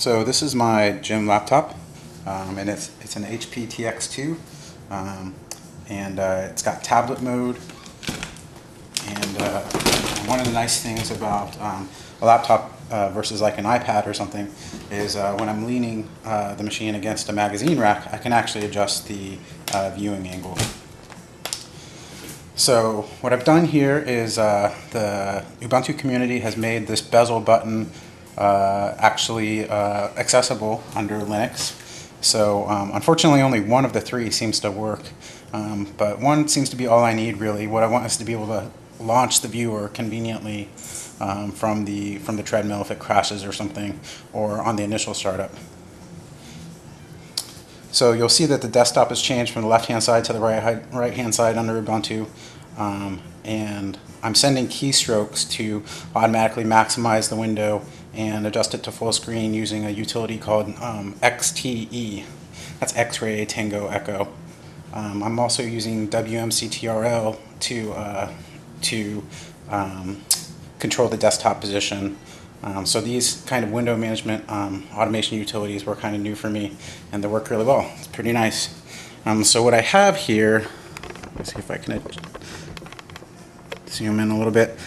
So this is my gym laptop, and it's an HP TX2, and it's got tablet mode. And one of the nice things about a laptop versus like an iPad or something is when I'm leaning the machine against a magazine rack, I can actually adjust the viewing angle. So what I've done here is the Ubuntu community has made this bezel button actually accessible under Linux. So unfortunately only one of the three seems to work, but one seems to be all I need really. What I want is to be able to launch the viewer conveniently from the treadmill if it crashes or something, or on the initial startup. So you'll see that the desktop has changed from the left-hand side to the right-hand side under Ubuntu, and I'm sending keystrokes to automatically maximize the window and adjust it to full screen using a utility called XTE. That's X-Ray Tango Echo. I'm also using WMCTRL to control the desktop position. So these kind of window management automation utilities were kind of new for me, and they work really well. It's pretty nice. So what I have here, let's see if I can zoom in a little bit,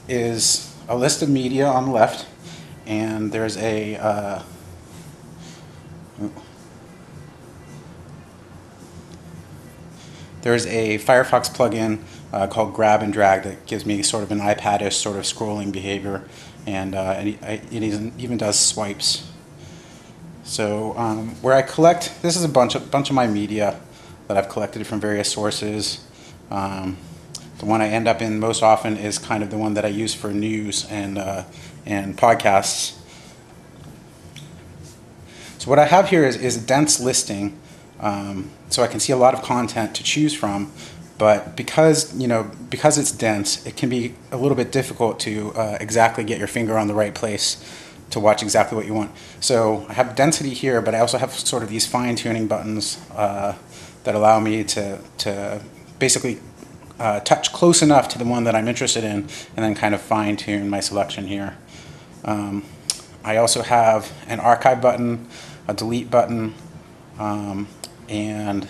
is a list of media on the left, and there's a Firefox plugin called Grab and Drag that gives me sort of an iPad-ish sort of scrolling behavior, and it even does swipes. So where I collect, this is a bunch of my media that I've collected from various sources. The one I end up in most often is kind of the one that I use for news and podcasts. So what I have here is a dense listing, so I can see a lot of content to choose from. But because it's dense, it can be a little bit difficult to exactly get your finger on the right place to watch exactly what you want. So I have density here, but I also have sort of these fine-tuning buttons that allow me to basically touch close enough to the one that I'm interested in, and then kind of fine-tune my selection here. I also have an archive button, a delete button, and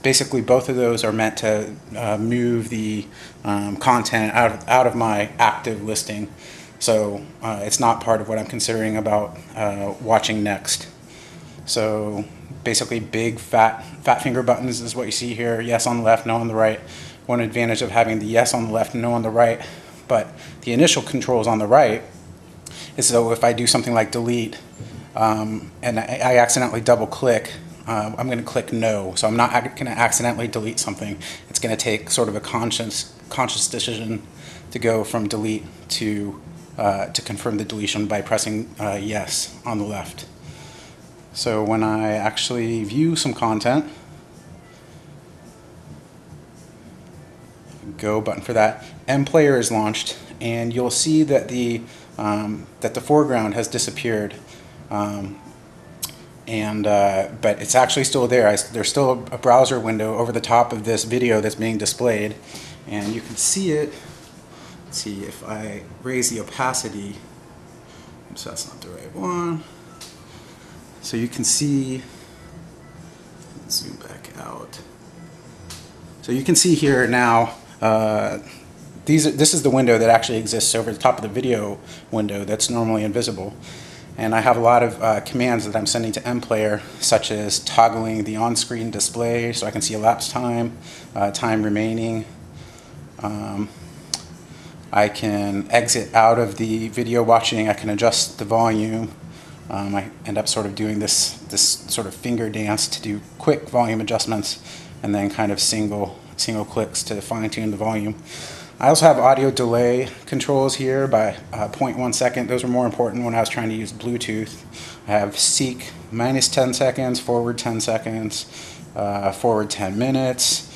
basically both of those are meant to move the content out of my active listing. So it's not part of what I'm considering about watching next. So basically big fat finger buttons is what you see here. Yes on the left, no on the right. One advantage of having the yes on the left and no on the right, but the initial controls on the right is, so if I do something like delete and I accidentally double click, I'm going to click no. So I'm not going to accidentally delete something. It's going to take sort of a conscious decision to go from delete to confirm the deletion by pressing yes on the left. So when I actually view some content, go button for that, MPlayer is launched, and you'll see that the foreground has disappeared. But it's actually still there. There's still a browser window over the top of this video that's being displayed, and you can see it. Let's see if I raise the opacity. Oops, that's not the right one. So you can see, zoom back out. So you can see here now, this is the window that actually exists over the top of the video window that's normally invisible. And I have a lot of commands that I'm sending to MPlayer, such as toggling the on-screen display so I can see elapsed time, time remaining. I can exit out of the video watching. I can adjust the volume. I end up sort of doing this sort of finger dance to do quick volume adjustments, and then kind of single clicks to fine-tune the volume. I also have audio delay controls here by 0.1 second. Those are more important when I was trying to use Bluetooth. I have seek minus 10 seconds, forward 10 seconds, forward 10 minutes,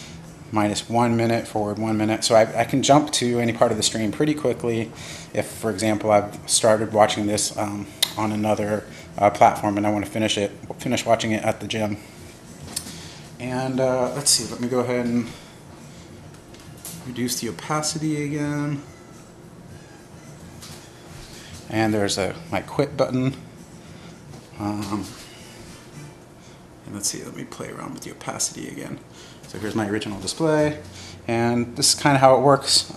minus 1 minute, forward 1 minute. So I can jump to any part of the stream pretty quickly if, for example, I've started watching this on another platform and I want to finish watching it at the gym. And let's see, let me go ahead and reduce the opacity again. And there's my quit button. And let's see, let me play around with the opacity again. So here's my original display, and this is kind of how it works.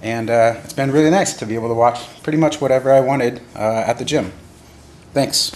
It's been really nice to be able to watch pretty much whatever I wanted at the gym. Thanks.